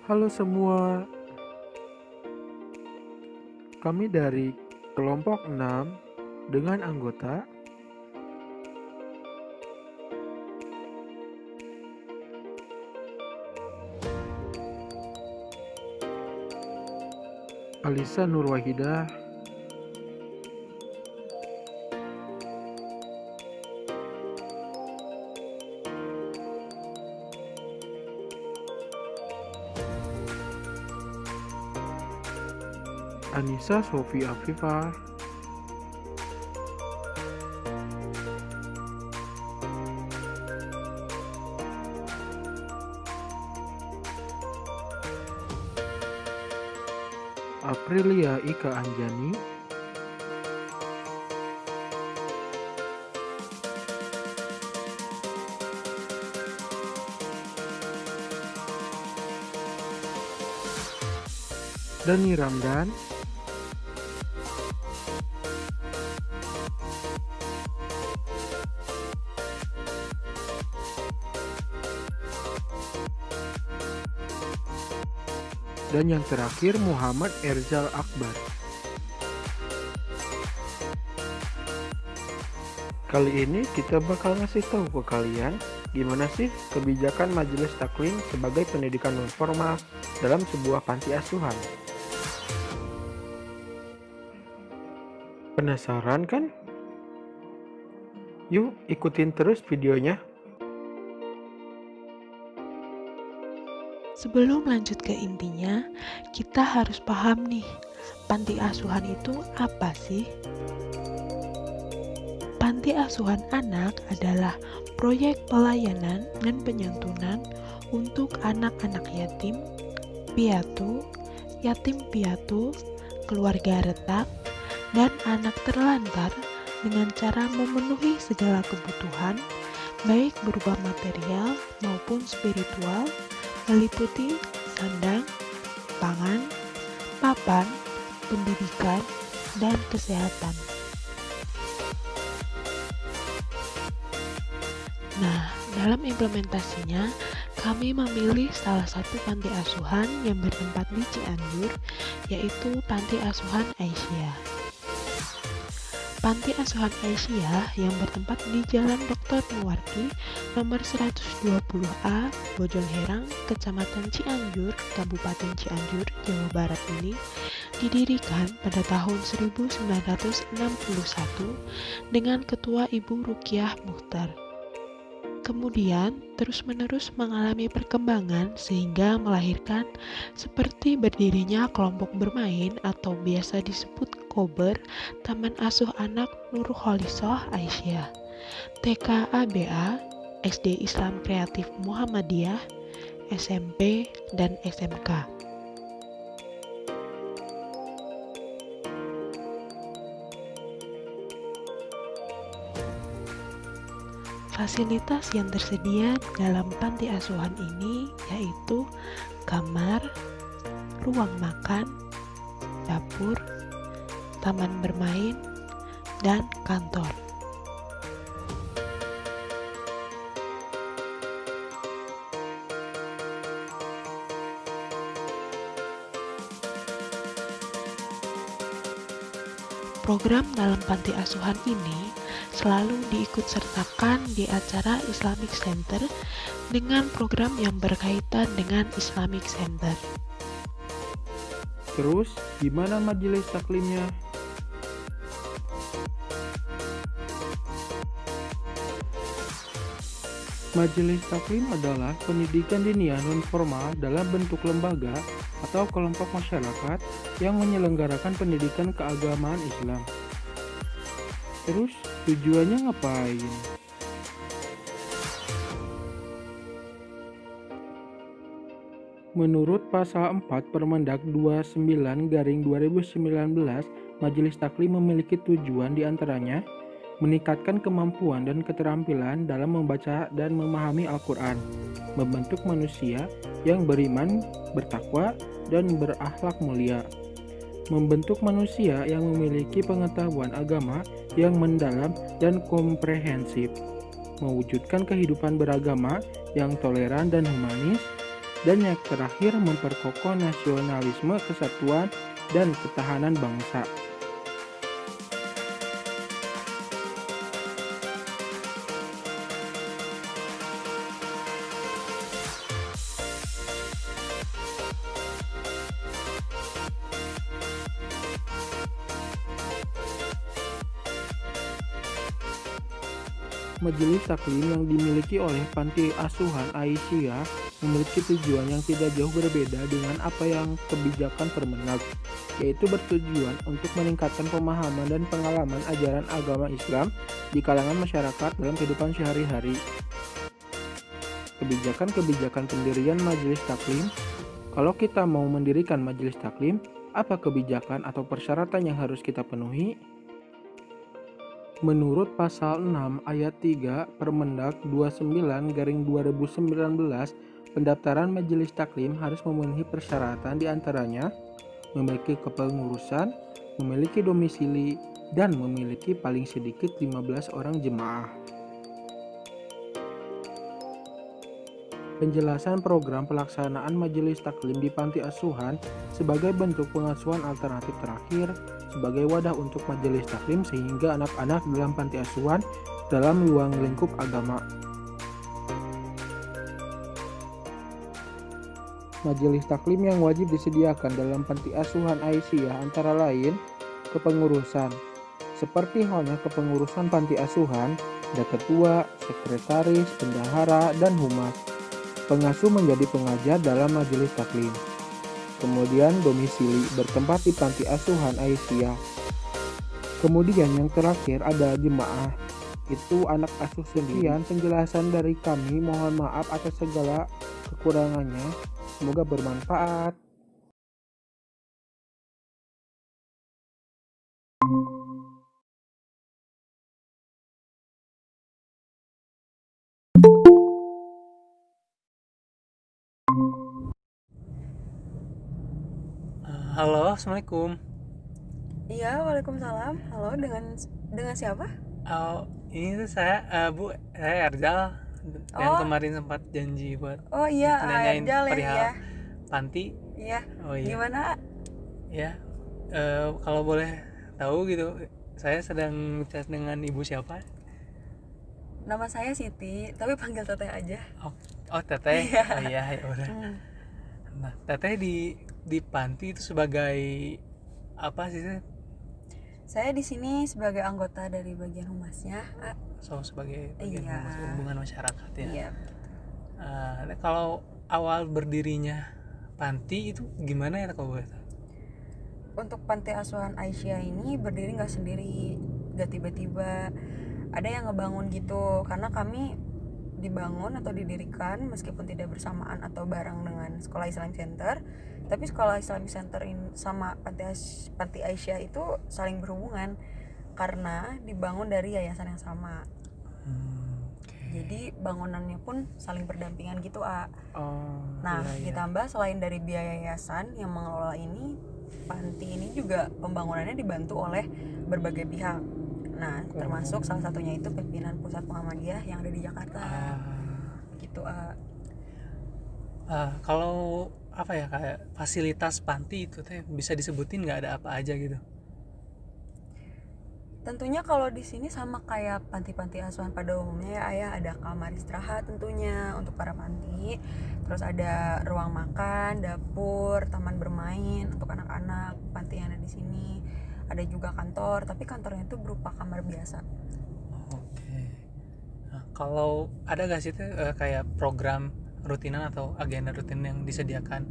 Halo semua, kami dari kelompok 6 dengan anggota Alisa Nurwahidah, Anissa Sofi Afifah, Aprilia Ika Anjani, Dani Ramdan, dan yang terakhir Muhammad Erzal Akbar. Kali ini kita bakal ngasih tahu ke kalian gimana sih kebijakan Majelis Taklim sebagai pendidikan non formal dalam sebuah panti asuhan. Penasaran kan? Yuk ikutin terus videonya. Sebelum lanjut ke intinya, kita harus paham nih, panti asuhan itu apa sih? Panti asuhan anak adalah proyek pelayanan dan penyantunan untuk anak-anak yatim, piatu, yatim piatu, keluarga retak, dan anak terlantar dengan cara memenuhi segala kebutuhan, baik berupa material maupun spiritual, meliputi sandang, pangan, papan, pendidikan, dan kesehatan. Nah, dalam implementasinya, kami memilih salah satu panti asuhan yang bertempat di Cianjur, yaitu Panti Asuhan Aisyah. Panti Asuhan Aisyah yang bertempat di Jalan Dr. Muwardi nomor 120A, Bojongherang, Kecamatan Cianjur, Kabupaten Cianjur, Jawa Barat ini didirikan pada tahun 1961 dengan Ketua Ibu Rukiah Muchtar. Kemudian terus-menerus mengalami perkembangan sehingga melahirkan seperti berdirinya kelompok bermain atau biasa disebut Kober, Taman Asuh Anak Nurholisah Aisyah, TKABA, SD Islam Kreatif Muhammadiyah, SMP, dan SMK. Fasilitas yang tersedia dalam panti asuhan ini yaitu kamar, ruang makan, dapur, taman bermain, dan kantor. Program dalam panti asuhan ini selalu diikutsertakan di acara Islamic Center dengan program yang berkaitan dengan Islamic Center. Terus, gimana majelis taklimnya? Majelis taklim adalah pendidikan diniyah non-formal dalam bentuk lembaga atau kelompok masyarakat yang menyelenggarakan pendidikan keagamaan Islam. Terus, tujuannya ngapain? Menurut Pasal 4 Permendak 29/2019, Majelis Taklim memiliki tujuan diantaranya meningkatkan kemampuan dan keterampilan dalam membaca dan memahami Al-Quran, membentuk manusia yang beriman, bertakwa, dan berakhlak mulia, membentuk manusia yang memiliki pengetahuan agama yang mendalam dan komprehensif, mewujudkan kehidupan beragama yang toleran dan humanis, Dan yang terakhir, memperkokoh nasionalisme, kesatuan, dan ketahanan bangsa. Majelis Taklim yang dimiliki oleh Panti Asuhan Aisyah memiliki tujuan yang tidak jauh berbeda dengan apa yang kebijakan Permendag, yaitu bertujuan untuk meningkatkan pemahaman dan pengalaman ajaran agama Islam di kalangan masyarakat dalam kehidupan sehari-hari. Kebijakan-kebijakan pendirian Majelis Taklim. Kalau kita mau mendirikan Majelis Taklim, apa kebijakan atau persyaratan yang harus kita penuhi? Menurut pasal 6 ayat 3 Permendag 29/2019, pendaftaran Majelis Taklim harus memenuhi persyaratan diantaranya memiliki kepengurusan, memiliki domisili, dan memiliki paling sedikit 15 orang jemaah. Penjelasan program pelaksanaan Majelis Taklim di Panti Asuhan sebagai bentuk pengasuhan alternatif terakhir sebagai wadah untuk Majelis Taklim sehingga anak-anak dalam panti asuhan dalam ruang lingkup agama. Majelis Taklim yang wajib disediakan dalam Panti Asuhan Aisyah antara lain kepengurusan. Seperti halnya kepengurusan panti asuhan, ada ketua, sekretaris, bendahara, dan humas. Pengasuh menjadi pengajar dalam Majelis Taklim. Kemudian domisili bertempat di Panti Asuhan Aisyah. Kemudian yang terakhir ada jemaah, itu anak asuh sendiri. Penjelasan dari kami, mohon maaf atas segala kekurangannya, semoga bermanfaat. Halo, assalamualaikum. Iya, waalaikumsalam. Halo, dengan siapa? Ini tuh saya, saya Erjal yang kemarin sempat janji buat Oh iya, nanyain Erjal ya, perihal iya. panti. Iya. Oh iya. Gimana? Ya, kalau boleh tahu gitu, saya sedang chat dengan ibu siapa? Nama saya Siti, tapi panggil Teteh aja. Oh Teteh. Iya. Oh iya, ya udah. Nah, Teteh di panti itu sebagai apa sih? Saya di sini sebagai anggota dari bagian humasnya. Sebagai bagian Iya. humas hubungan masyarakat ya. Iya. Kalau awal berdirinya panti itu gimana ya kalau boleh tahu? Untuk Panti Asuhan Aisyah ini berdiri nggak sendiri, nggak tiba-tiba. Ada yang ngebangun gitu, karena kami dibangun atau didirikan meskipun tidak bersamaan atau bareng dengan Sekolah Islamic Center, tapi Sekolah Islamic Center sama Panti Aisyah itu saling berhubungan karena dibangun dari yayasan yang sama. Okay. Jadi bangunannya pun saling berdampingan gitu, Nah, iya. ditambah selain dari biaya yayasan yang mengelola ini, panti ini juga pembangunannya dibantu oleh berbagai pihak. Nah, termasuk salah satunya itu pimpinan Pusat Muhammadiyah yang ada di Jakarta. Gitu, Kalau apa ya, kayak fasilitas panti itu teh bisa disebutin nggak, ada apa aja gitu? Tentunya kalau di sini sama kayak panti-panti asuhan pada umumnya ya, Ayah, ada kamar istirahat tentunya untuk para panti. Terus ada ruang makan, dapur, taman bermain untuk anak-anak panti yang ada di sini. Ada juga kantor, tapi kantornya itu berupa kamar biasa. Oke. Nah, kalau ada gak sih tuh kayak program rutinan atau agenda rutin yang disediakan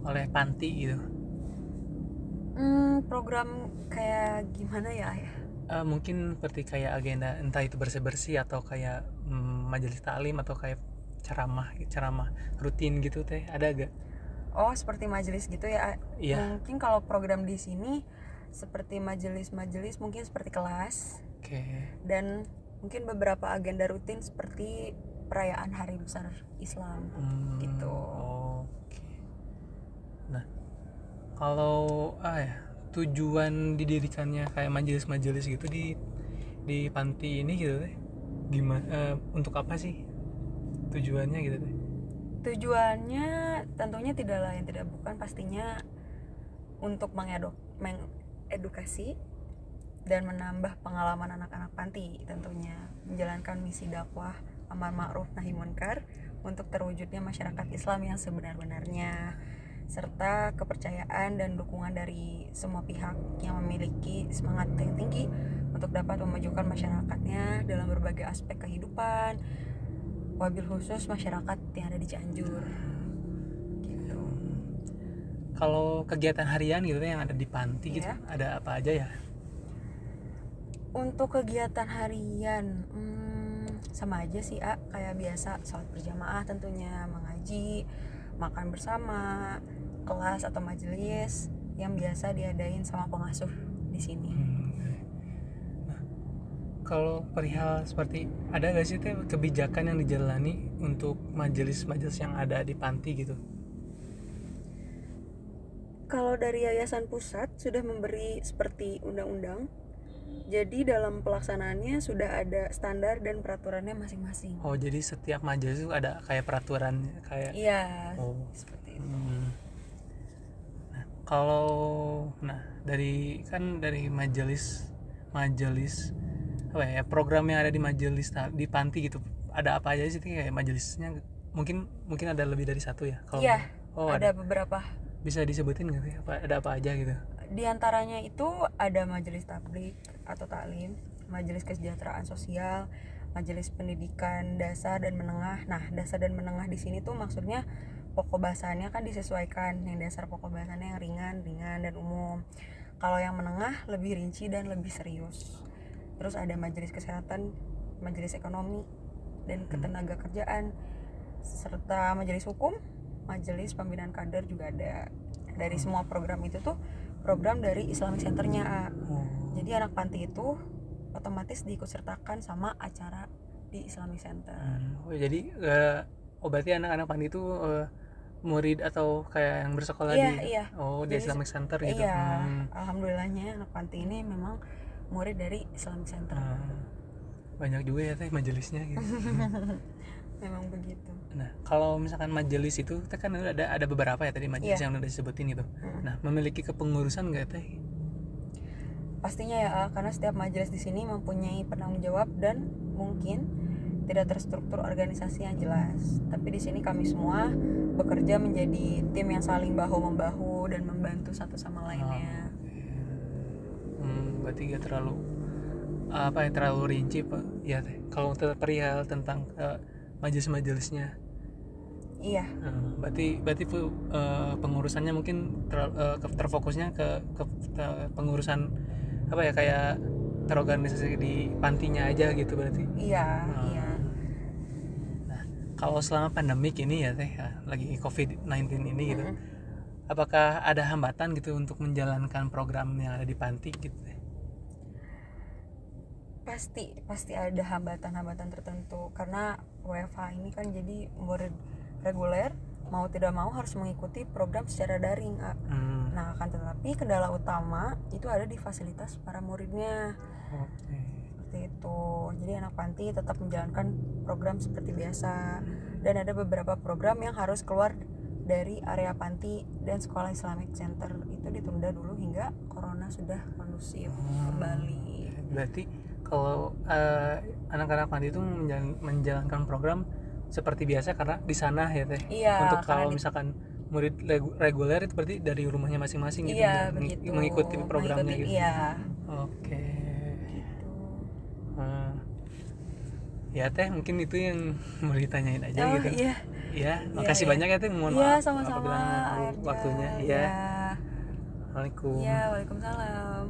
oleh panti gitu? Program kayak gimana ya, Ayah? Mungkin seperti kayak agenda entah itu bersih-bersih atau kayak majelis taklim atau kayak ceramah rutin gitu teh, ada gak? Oh, seperti majelis gitu ya. Iya. Mungkin kalau program di sini seperti majelis mungkin seperti kelas. Oke. Dan mungkin beberapa agenda rutin seperti perayaan Hari Besar Islam gitu. Oke. Nah, kalau tujuan didirikannya kayak majelis-majelis gitu di panti ini gitu teh, gimana, untuk apa sih tujuannya gitu teh? Tujuannya tentunya tidak lain tidak bukan pastinya untuk mengedukasi dan menambah pengalaman anak-anak panti, tentunya menjalankan misi dakwah amar ma'ruf nahi munkar untuk terwujudnya masyarakat Islam yang sebenar-benarnya, serta kepercayaan dan dukungan dari semua pihak yang memiliki semangat yang tinggi untuk dapat memajukan masyarakatnya dalam berbagai aspek kehidupan, wabil khusus masyarakat yang ada di Cianjur gitu. Kalau kegiatan harian gitu yang ada di panti gitu, Iya. ada apa aja ya? Untuk kegiatan harian sama aja sih, kayak biasa, sholat berjamaah tentunya, mengaji, makan bersama, kelas atau majelis yang biasa diadain sama pengasuh di sini. Nah, kalau perihal seperti ada gak sih teh kebijakan yang dijalani untuk majelis-majelis yang ada di panti gitu? Kalau dari Yayasan Pusat sudah memberi seperti undang-undang, jadi dalam pelaksanaannya sudah ada standar dan peraturannya masing-masing. Oh, jadi setiap majelis itu ada kayak peraturan kayak. Iya, Oh. seperti itu. Nah, kalau dari majelis apa ya, program yang ada di majelis di panti gitu, ada apa aja sih kayak majelisnya? Mungkin ada lebih dari satu ya? Kalau Iya, oh, ada beberapa. Bisa disebutin nggak sih ada apa aja gitu? Di antaranya itu ada majelis tablik atau taklim, majelis kesejahteraan sosial, majelis pendidikan dasar dan menengah. Nah, dasar dan menengah di sini tuh maksudnya pokok bahasannya kan disesuaikan. Yang dasar pokok bahasannya yang ringan dan umum. Kalau yang menengah lebih rinci dan lebih serius. Terus ada majelis kesehatan, majelis ekonomi dan ketenaga kerjaan, serta majelis hukum, majelis pembinaan kader juga ada. Dari semua program itu tuh program dari Islamic Center-nya. Jadi anak panti itu otomatis diikutsertakan sama acara di Islamic Center. Jadi berarti anak-anak panti itu murid atau kayak yang bersekolah di Jadi, Islamic Center gitu. Iya, alhamdulillahnya anak panti ini memang murid dari Islamic Center. Banyak juga ya teh majelisnya gitu. Memang begitu. Nah, kalau misalkan majelis itu teh kan ada beberapa ya tadi majelis yang udah disebutin gitu. Nah, memiliki kepengurusan nggak teh? Pastinya ya, karena setiap majelis di sini mempunyai penanggung jawab dan mungkin tidak terstruktur organisasi yang jelas. Tapi di sini kami semua bekerja menjadi tim yang saling bahu membahu dan membantu satu sama lainnya. Berarti gak terlalu terlalu rinci Pak ya teh. Kalau perihal tentang majelis-majelisnya. Iya. Berarti pengurusannya mungkin terfokusnya ke pengurusan apa ya, kayak terorganisasi di pantinya aja gitu berarti. Iya, iya. Nah, kalau selama pandemik ini ya teh, lagi COVID-19 ini gitu, apakah ada hambatan gitu untuk menjalankan program yang ada di panti gitu teh? Pasti ada hambatan-hambatan tertentu, karena WFH ini kan jadi murid reguler mau tidak mau harus mengikuti program secara daring. Nah, akan tetapi kendala utama itu ada di fasilitas para muridnya. Seperti itu. Jadi anak panti tetap menjalankan program seperti biasa, dan ada beberapa program yang harus keluar dari area panti dan sekolah Islamic Center itu ditunda dulu hingga corona sudah kondusif kembali. Berarti kalau anak-anak panti itu menjalankan program seperti biasa karena di sana ya teh. Iya, untuk kalau misalkan murid reguler itu berarti dari rumahnya masing-masing gitu, iya, begitu. mengikuti programnya gitu. Iya. Oke. Gitu. Ya teh, mungkin itu yang mau ditanyain aja gitu. Iya. Ya, makasih banyak ya teh, mohon Iya, maaf sama-sama. apabila mengganggu waktunya. Iya. Iya. Assalamualaikum. Iya, waalaikumsalam.